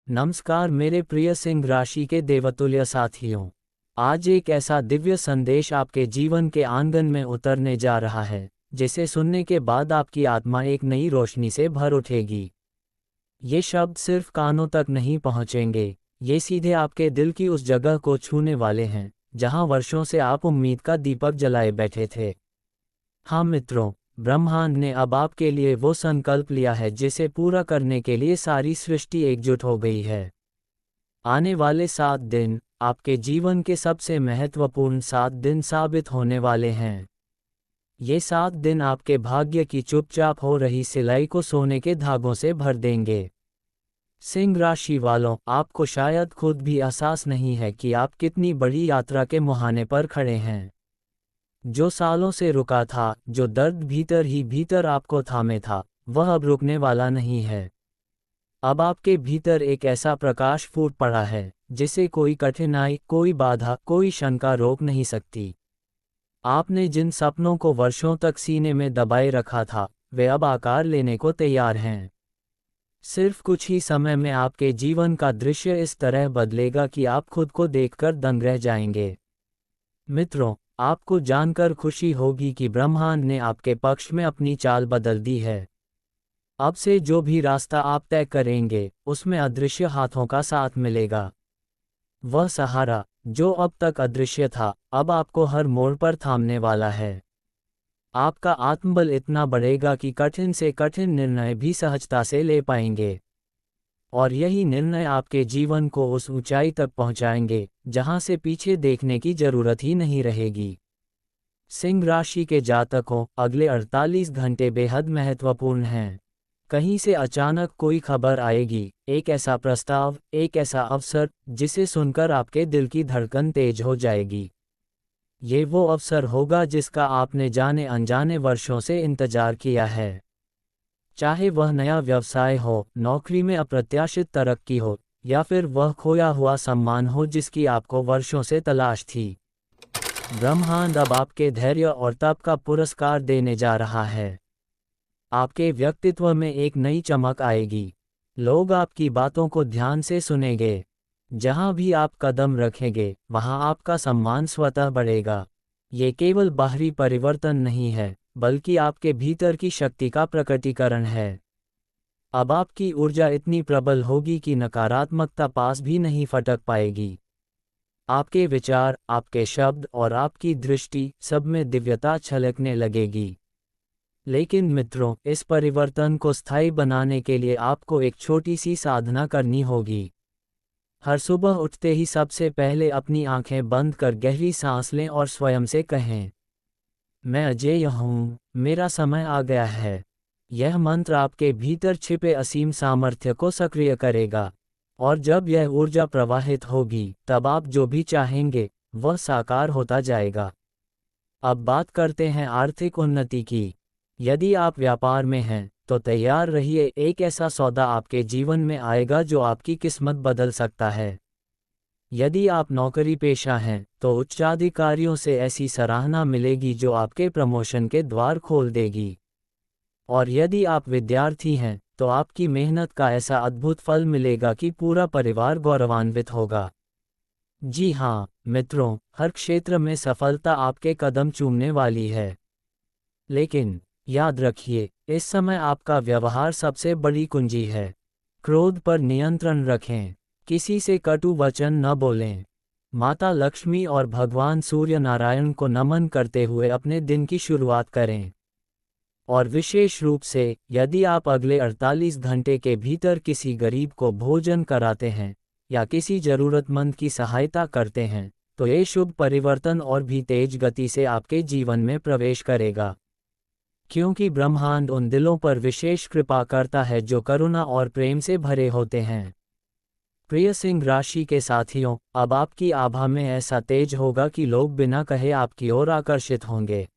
नमस्कार मेरे प्रिय सिंह राशि के देवतुल्य साथियों। आज एक ऐसा दिव्य संदेश आपके जीवन के आंगन में उतरने जा रहा है, जिसे सुनने के बाद आपकी आत्मा एक नई रोशनी से भर उठेगी। ये शब्द सिर्फ कानों तक नहीं पहुंचेंगे, ये सीधे आपके दिल की उस जगह को छूने वाले हैं, जहां वर्षों से आप उम्मीद का दीपक जलाए बैठे थे। हाँ मित्रों, ब्रह्मांड ने अब आपके लिए वो संकल्प लिया है जिसे पूरा करने के लिए सारी सृष्टि एकजुट हो गई है। आने वाले 7 दिन आपके जीवन के सबसे महत्वपूर्ण 7 दिन साबित होने वाले हैं। ये 7 दिन आपके भाग्य की चुपचाप हो रही सिलाई को सोने के धागों से भर देंगे। सिंह राशि वालों, आपको शायद खुद भी एहसास नहीं है कि आप कितनी बड़ी यात्रा के मुहाने पर खड़े हैं। जो सालों से रुका था, जो दर्द भीतर ही भीतर आपको थामे था, वह अब रुकने वाला नहीं है। अब आपके भीतर एक ऐसा प्रकाश फूट पड़ा है, जिसे कोई कठिनाई, कोई बाधा, कोई शंका रोक नहीं सकती। आपने जिन सपनों को वर्षों तक सीने में दबाए रखा था, वे अब आकार लेने को तैयार हैं। सिर्फ कुछ ही समय में आपके जीवन का दृश्य इस तरह बदलेगा कि आप खुद को देखकर दंग रह जाएंगे। मित्रों, आपको जानकर खुशी होगी कि ब्रह्मांड ने आपके पक्ष में अपनी चाल बदल दी है। अब से जो भी रास्ता आप तय करेंगे, उसमें अदृश्य हाथों का साथ मिलेगा। वह सहारा, जो अब तक अदृश्य था, अब आपको हर मोड़ पर थामने वाला है। आपका आत्मबल इतना बढ़ेगा कि कठिन से कठिन निर्णय भी सहजता से ले पाएंगे। और यही निर्णय आपके जीवन को उस ऊंचाई तक पहुंचाएंगे, जहां से पीछे देखने की जरूरत ही नहीं रहेगी। सिंह राशि के जातकों, अगले 48 घंटे बेहद महत्वपूर्ण हैं। कहीं से अचानक कोई खबर आएगी, एक ऐसा प्रस्ताव, एक ऐसा अवसर, जिसे सुनकर आपके दिल की धड़कन तेज हो जाएगी। ये वो अवसर होगा जिसका आपने जाने अनजाने वर्षों से इंतजार किया है। चाहे वह नया व्यवसाय हो, नौकरी में अप्रत्याशित तरक्की हो, या फिर वह खोया हुआ सम्मान हो जिसकी आपको वर्षों से तलाश थी। ब्रह्मांड अब आपके धैर्य और तप का पुरस्कार देने जा रहा है। आपके व्यक्तित्व में एक नई चमक आएगी। लोग आपकी बातों को ध्यान से सुनेंगे। जहां भी आप कदम रखेंगे, वहां आपका सम्मान स्वतः बढ़ेगा। ये केवल बाहरी परिवर्तन नहीं है, बल्कि आपके भीतर की शक्ति का प्रकटीकरण है। अब आपकी ऊर्जा इतनी प्रबल होगी कि नकारात्मकता पास भी नहीं फटक पाएगी। आपके विचार, आपके शब्द और आपकी दृष्टि, सब में दिव्यता छलकने लगेगी। लेकिन मित्रों, इस परिवर्तन को स्थायी बनाने के लिए आपको एक छोटी सी साधना करनी होगी। हर सुबह उठते ही सबसे पहले अपनी आंखें बंद कर गहरी सांस लें और स्वयं से कहें, मैं अजेय हूँ, मेरा समय आ गया है। यह मंत्र आपके भीतर छिपे असीम सामर्थ्य को सक्रिय करेगा। और जब यह ऊर्जा प्रवाहित होगी, तब आप जो भी चाहेंगे, वह साकार होता जाएगा। अब बात करते हैं आर्थिक उन्नति की। यदि आप व्यापार में हैं, तो तैयार रहिए, एक ऐसा सौदा आपके जीवन में आएगा जो आपकी किस्मत बदल सकता है। यदि आप नौकरी पेशा हैं, तो उच्चाधिकारियों से ऐसी सराहना मिलेगी जो आपके प्रमोशन के द्वार खोल देगी। और यदि आप विद्यार्थी हैं, तो आपकी मेहनत का ऐसा अद्भुत फल मिलेगा कि पूरा परिवार गौरवान्वित होगा। जी हाँ मित्रों, हर क्षेत्र में सफलता आपके कदम चूमने वाली है। लेकिन याद रखिए, इस समय आपका व्यवहार सबसे बड़ी कुंजी है। क्रोध पर नियंत्रण रखें, किसी से कटु वचन न बोलें। माता लक्ष्मी और भगवान सूर्य नारायण को नमन करते हुए अपने दिन की शुरुआत करें। और विशेष रूप से, यदि आप अगले 48 घंटे के भीतर किसी गरीब को भोजन कराते हैं या किसी जरूरतमंद की सहायता करते हैं, तो ये शुभ परिवर्तन और भी तेज गति से आपके जीवन में प्रवेश करेगा। क्योंकि ब्रह्मांड उन दिलों पर विशेष कृपा करता है जो करुणा और प्रेम से भरे होते हैं। प्रिय सिंह राशि के साथियों, अब आपकी आभा में ऐसा तेज होगा कि लोग बिना कहे आपकी ओर आकर्षित होंगे।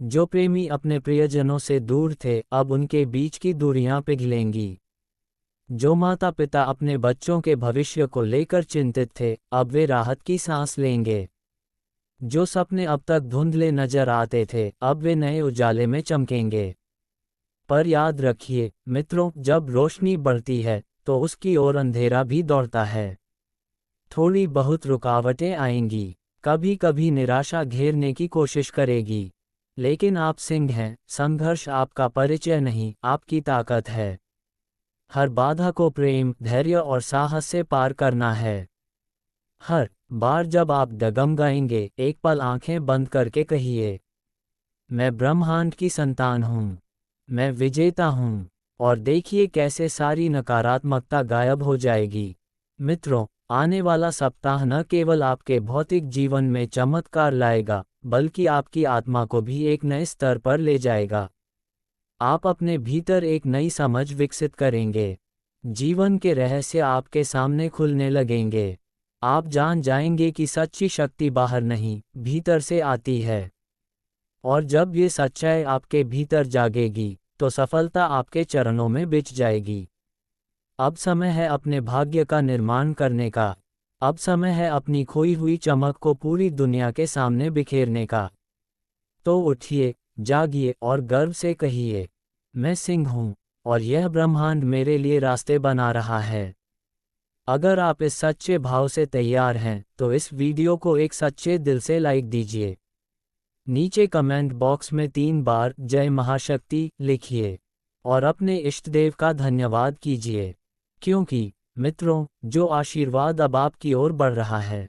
जो प्रेमी अपने प्रियजनों से दूर थे, अब उनके बीच की दूरियां पिघलेंगी। जो माता पिता अपने बच्चों के भविष्य को लेकर चिंतित थे, अब वे राहत की सांस लेंगे। जो सपने अब तक धुंधले नजर आते थे, अब वे नए उजाले में चमकेंगे। पर याद रखिए मित्रों, जब रोशनी बढ़ती है, तो उसकी ओर अंधेरा भी दौड़ता है। थोड़ी बहुत रुकावटें आएंगी, कभी कभी निराशा घेरने की कोशिश करेगी, लेकिन आप सिंह हैं, संघर्ष आपका परिचय नहीं, आपकी ताकत है। हर बाधा को प्रेम, धैर्य और साहस से पार करना है। हर बार जब आप डगमगाएंगे, एक पल आंखें बंद करके कहिए, मैं ब्रह्मांड की संतान हूँ, मैं विजेता हूँ। और देखिए कैसे सारी नकारात्मकता गायब हो जाएगी। मित्रों, आने वाला सप्ताह न केवल आपके भौतिक जीवन में चमत्कार लाएगा, बल्कि आपकी आत्मा को भी एक नए स्तर पर ले जाएगा। आप अपने भीतर एक नई समझ विकसित करेंगे। जीवन के रहस्य आपके सामने खुलने लगेंगे। आप जान जाएंगे कि सच्ची शक्ति बाहर नहीं, भीतर से आती है। और जब ये सच्चाई आपके भीतर जागेगी, तो सफलता आपके चरणों में बिछ जाएगी। अब समय है अपने भाग्य का निर्माण करने का। अब समय है अपनी खोई हुई चमक को पूरी दुनिया के सामने बिखेरने का। तो उठिए, जागिए और गर्व से कहिए, मैं सिंह हूँ, और यह ब्रह्मांड मेरे लिए रास्ते बना रहा है। अगर आप इस सच्चे भाव से तैयार हैं, तो इस वीडियो को एक सच्चे दिल से लाइक दीजिए। नीचे कमेंट बॉक्स में 3 बार जय महाशक्ति लिखिए और अपने इष्टदेव का धन्यवाद कीजिए, क्योंकि मित्रों, जो आशीर्वाद अब आपकी ओर बढ़ रहा है,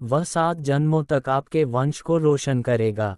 वह 7 जन्मों तक आपके वंश को रोशन करेगा।